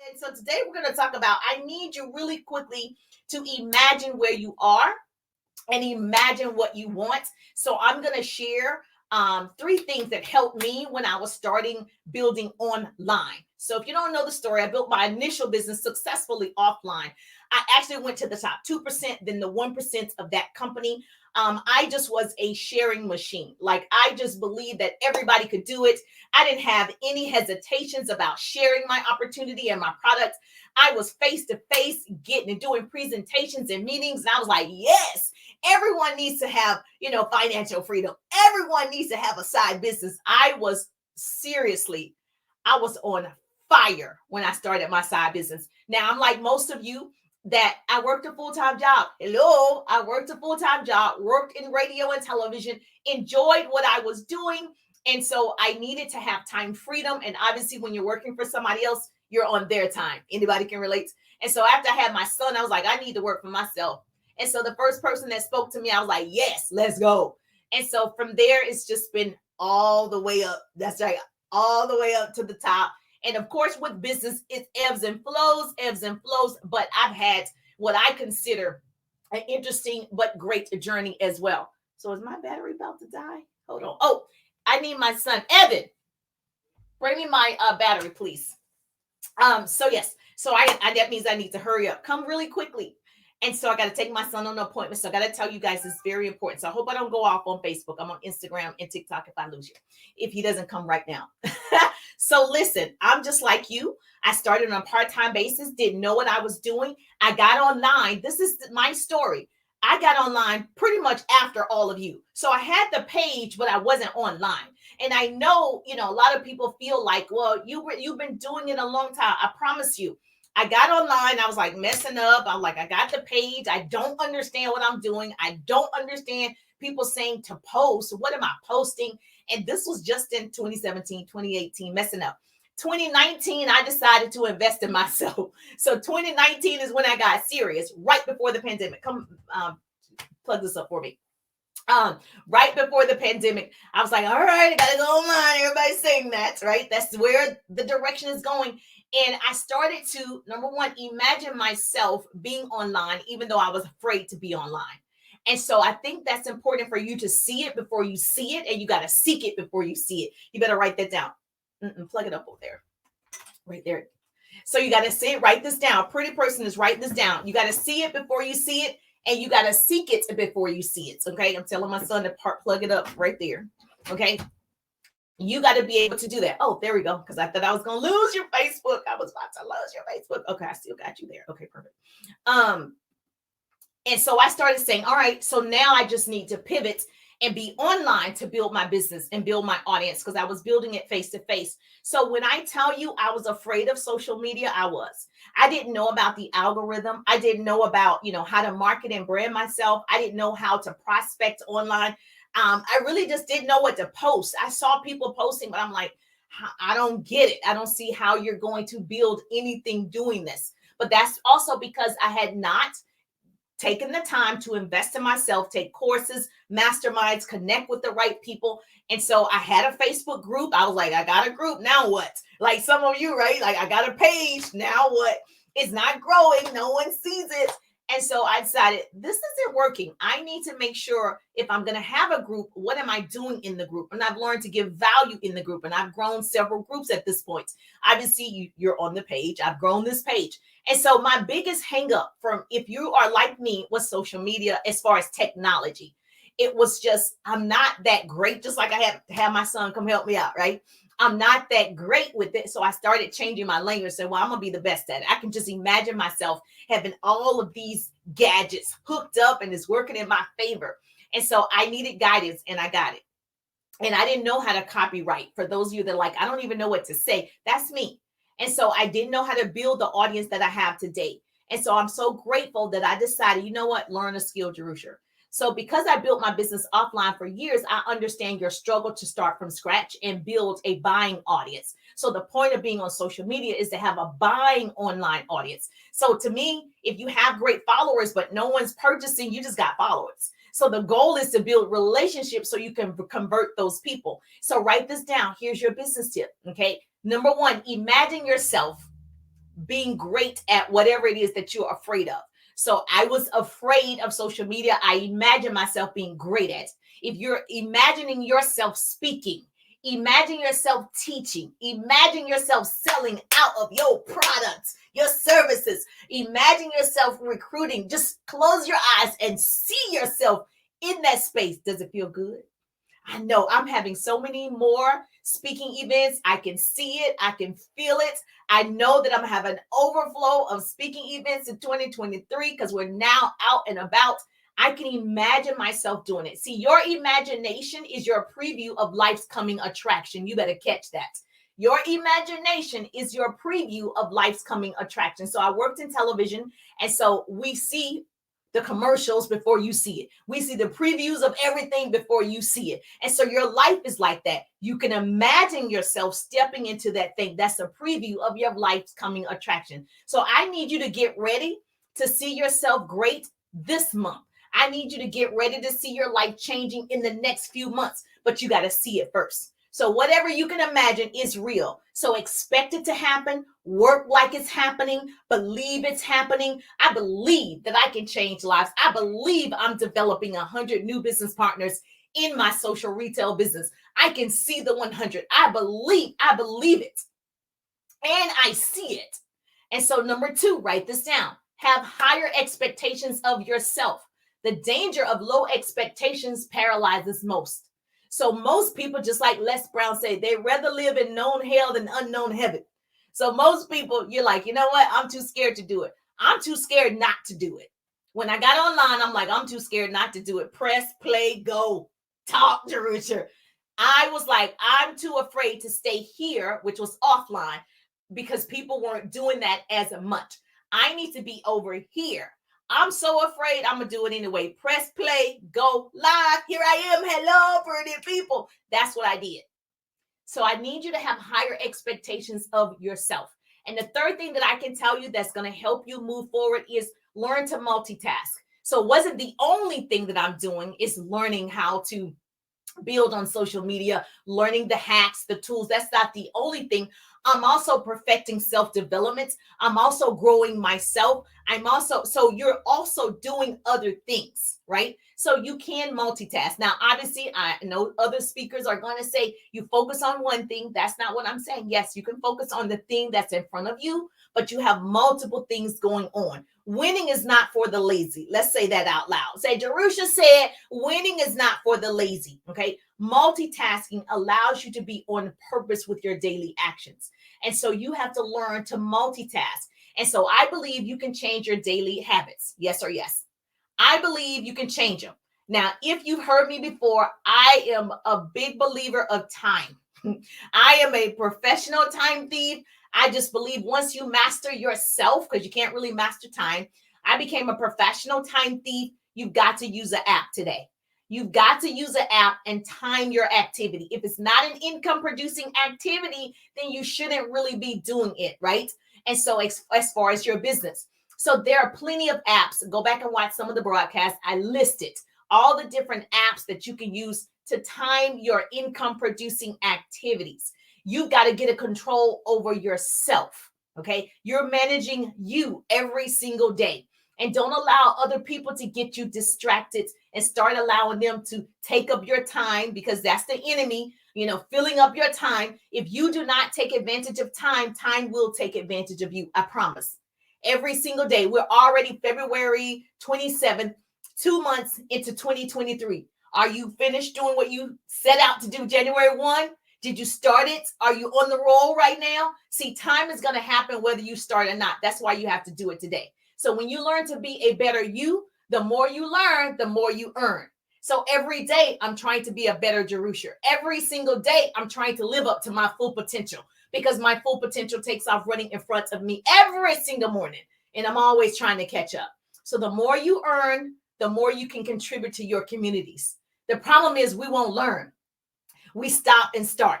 And so today we're going to talk about I need you really quickly to imagine where you are and imagine what you want. So I'm going to share three things that helped me when I was starting building online. So if you don't know the story, I built my initial business successfully offline. I actually went to the top 2%, then the 1% of that company. I just was a sharing machine. Like I just believed that everybody could do it. I didn't have any hesitations about sharing my opportunity and my products. I was face to face getting and doing presentations and meetings. And I was like, yes, everyone needs to have, financial freedom. Everyone needs to have a side business. I was on fire when I started my side business. Now I'm like most of you that I worked a full-time job. Hello, I worked a full-time job, worked in radio and television, enjoyed what I was doing. And so I needed to have time freedom. And obviously when you're working for somebody else, you're on their time. Anybody can relate. And so after I had my son, I was like, I need to work for myself. And so the first person that spoke to me, I was like, yes, let's go. And so from there, it's just been all the way up. That's right. All the way up to the top. And of course, with business, it ebbs and flows. But I've had what I consider an interesting but great journey as well. So is my battery about to die? Hold on. Oh, I need my son, Evan. Bring me my battery, please. So yes. So I that means I need to hurry up. Come really quickly. And so I got to take my son on an appointment. So I got to tell you guys it's very important. So I hope I don't go off on Facebook. I'm on Instagram and TikTok if I lose you, if he doesn't come right now. So listen, I'm just like you. I started on a part-time basis, didn't know what I was doing. I got online. This is my story. I got online pretty much after all of you. So I had the page, but I wasn't online. And I know, a lot of people feel like, well, you've been doing it a long time. I promise you. I got online. I was like messing up. I'm like, I got the page. I don't understand what I'm doing. I don't understand people saying to post. What am I posting? And this was just in 2017, 2018, messing up. 2019, I decided to invest in myself. So 2019 is when I got serious, right before the pandemic. Come plug this up for me. Right before the pandemic, I was like, all right, I gotta go online. Everybody's saying that, right? That's where the direction is going. And I started to, number one, imagine myself being online, even though I was afraid to be online. And so I think that's important for you to see it before you see it. And you got to seek it before you see it. You better write that down. Plug it up over there. Right there. So you got to see it. Write this down. Pretty person is write this down. You got to see it before you see it. And you got to seek it before you see it. Okay. I'm telling my son to plug it up right there. Okay. You got to be able to do that. Oh, there we go. Because I thought I was going to lose your Facebook. I was about to lose your Facebook. Okay, I still got you there. Okay, perfect. And so I started saying, all right, so now I just need to pivot and be online to build my business and build my audience because I was building it face to face. So when I tell you I was afraid of social media, I didn't know about the algorithm. I didn't know about, how to market and brand myself. I didn't know how to prospect online. I really just didn't know what to post. I saw people posting, but I'm like, I don't get it. I don't see how you're going to build anything doing this. But that's also because I had not taken the time to invest in myself, take courses, masterminds, connect with the right people. And so I had a Facebook group. I was like, I got a group. Now what? Like some of you, right? Like I got a page. Now what? It's not growing. No one sees it. And so I decided this isn't working. I need to make sure if I'm going to have a group, what am I doing in the group? And I've learned to give value in the group. And I've grown several groups at this point. Obviously, you're on the page. I've grown this page. And so my biggest hang up from if you are like me was social media as far as technology. It was just, I'm not that great, just like I had to have my son come help me out, right? I'm not that great with it. So I started changing my language. Saying, well, I'm going to be the best at it. I can just imagine myself having all of these gadgets hooked up and it's working in my favor. And so I needed guidance and I got it. And I didn't know how to copyright. For those of you that are like, I don't even know what to say. That's me. And so I didn't know how to build the audience that I have today. And so I'm so grateful that I decided, you know what, learn a skill, Jerusha. So because I built my business offline for years, I understand your struggle to start from scratch and build a buying audience. So the point of being on social media is to have a buying online audience. So to me, if you have great followers, but no one's purchasing, you just got followers. So the goal is to build relationships so you can convert those people. So write this down. Here's your business tip. Okay. Number one, imagine yourself being great at whatever it is that you're afraid of. So I was afraid of social media. I imagine myself being great at it. If you're imagining yourself speaking, imagine yourself teaching, imagine yourself selling out of your products, your services, imagine yourself recruiting. Just close your eyes and see yourself in that space. Does it feel good? I know I'm having so many more speaking events. I can see it. I can feel it. I know that I'm going to have an overflow of speaking events in 2023 because we're now out and about. I can imagine myself doing it. See, your imagination is your preview of life's coming attraction. You better catch that. Your imagination is your preview of life's coming attraction. So I worked in television, and so we see the commercials before you see it. We see the previews of everything before you see it. And so your life is like that. You can imagine yourself stepping into that thing. That's a preview of your life's coming attraction. So I need you to get ready to see yourself great this month. I need you to get ready to see your life changing in the next few months, but you got to see it first. So whatever you can imagine is real. So expect it to happen, work like it's happening, believe it's happening. I believe that I can change lives. I believe I'm developing 100 new business partners in my social retail business. I can see the 100. I believe it. And I see it. And so number 2, write this down. Have higher expectations of yourself. The danger of low expectations paralyzes most. So most people, just like Les Brown said, they rather live in known hell than unknown heaven. So most people, you're like, you know what? I'm too scared to do it. I'm too scared not to do it. When I got online, I'm like, I'm too scared not to do it. Press, play, go, talk, Jerusha. I was like, I'm too afraid to stay here, which was offline, because people weren't doing that as much. I need to be over here. I'm so afraid I'm going to do it anyway. Press play, go live. Here I am. Hello, pretty people. That's what I did. So I need you to have higher expectations of yourself. And the third thing that I can tell you that's going to help you move forward is learn to multitask. So it wasn't the only thing that I'm doing is learning how to build on social media, learning the hacks, the tools. That's not the only thing. I'm also perfecting self-development. I'm also growing myself. So you're also doing other things, right? So you can multitask. Now, obviously, I know other speakers are going to say you focus on one thing. That's not what I'm saying. Yes, you can focus on the thing that's in front of you, but you have multiple things going on. Winning is not for the lazy. Let's say that out loud. Say, Jerusha said, winning is not for the lazy. Okay. Multitasking allows you to be on purpose with your daily actions. And so you have to learn to multitask. And so I believe you can change your daily habits. Yes or yes. I believe you can change them. Now, if you've heard me before, I am a big believer of time. I am a professional time thief. I just believe once you master yourself, because you can't really master time, I became a professional time thief. You've got to use an app today. You've got to use an app and time your activity. If it's not an income producing activity, then you shouldn't really be doing it, right? And so as far as your business. So there are plenty of apps. Go back and watch some of the broadcasts. I listed all the different apps that you can use to time your income producing activities. You've got to get a control over yourself. Okay. You're managing you every single day. And don't allow other people to get you distracted and start allowing them to take up your time, because that's the enemy, filling up your time. If you do not take advantage of time, time will take advantage of you. I promise. Every single day. We're already February 27th, 2 months into 2023. Are you finished doing what you set out to do January 1? Did you start it? Are you on the roll right now? See, time is going to happen whether you start or not. That's why you have to do it today. So when you learn to be a better you, the more you learn, the more you earn. So every day I'm trying to be a better Jerusha. Every single day I'm trying to live up to my full potential, because my full potential takes off running in front of me every single morning. And I'm always trying to catch up. So the more you earn, the more you can contribute to your communities. The problem is we won't learn. We stop and start.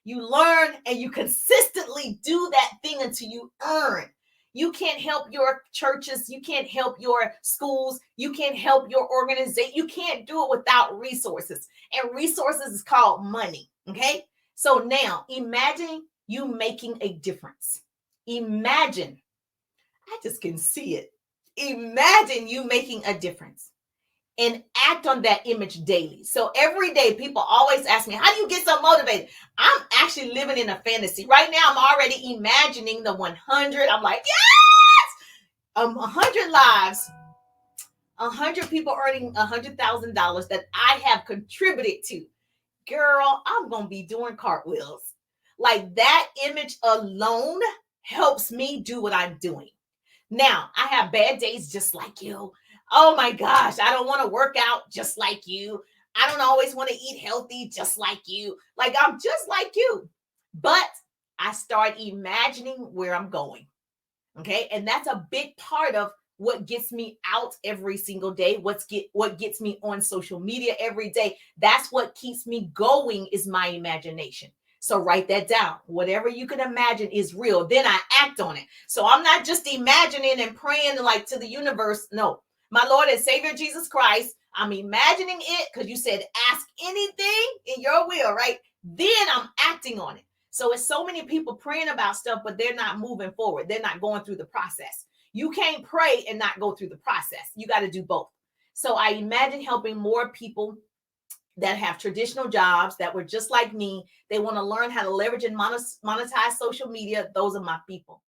You learn and you consistently do that thing until you earn. You can't help your churches. You can't help your schools. You can't help your organization. You can't do it without resources. And resources is called money. Okay. So now imagine you making a difference. Imagine, I just can see it. Imagine you making a difference and act on that image daily. So every day, people always ask me, how do you get so motivated? I'm actually living in a fantasy. Right now, I'm already imagining the 100. I'm like, yes! 100 lives, 100 people earning $100,000 that I have contributed to. Girl, I'm going to be doing cartwheels. Like that image alone helps me do what I'm doing. Now, I have bad days just like you. Oh my gosh, I don't want to work out just like you. I don't always want to eat healthy just like you. Like I'm just like you. But I start imagining where I'm going. Okay? And that's a big part of what gets me out every single day, what gets me on social media every day. That's what keeps me going is my imagination. So write that down. Whatever you can imagine is real. Then I act on it. So I'm not just imagining and praying like to the universe. No, my Lord and Savior Jesus Christ, I'm imagining it because you said ask anything in your will, right? Then I'm acting on it. So it's so many people praying about stuff, but they're not moving forward. They're not going through the process. You can't pray and not go through the process. You got to do both. So I imagine helping more people that have traditional jobs that were just like me. They want to learn how to leverage and monetize social media. Those are my people.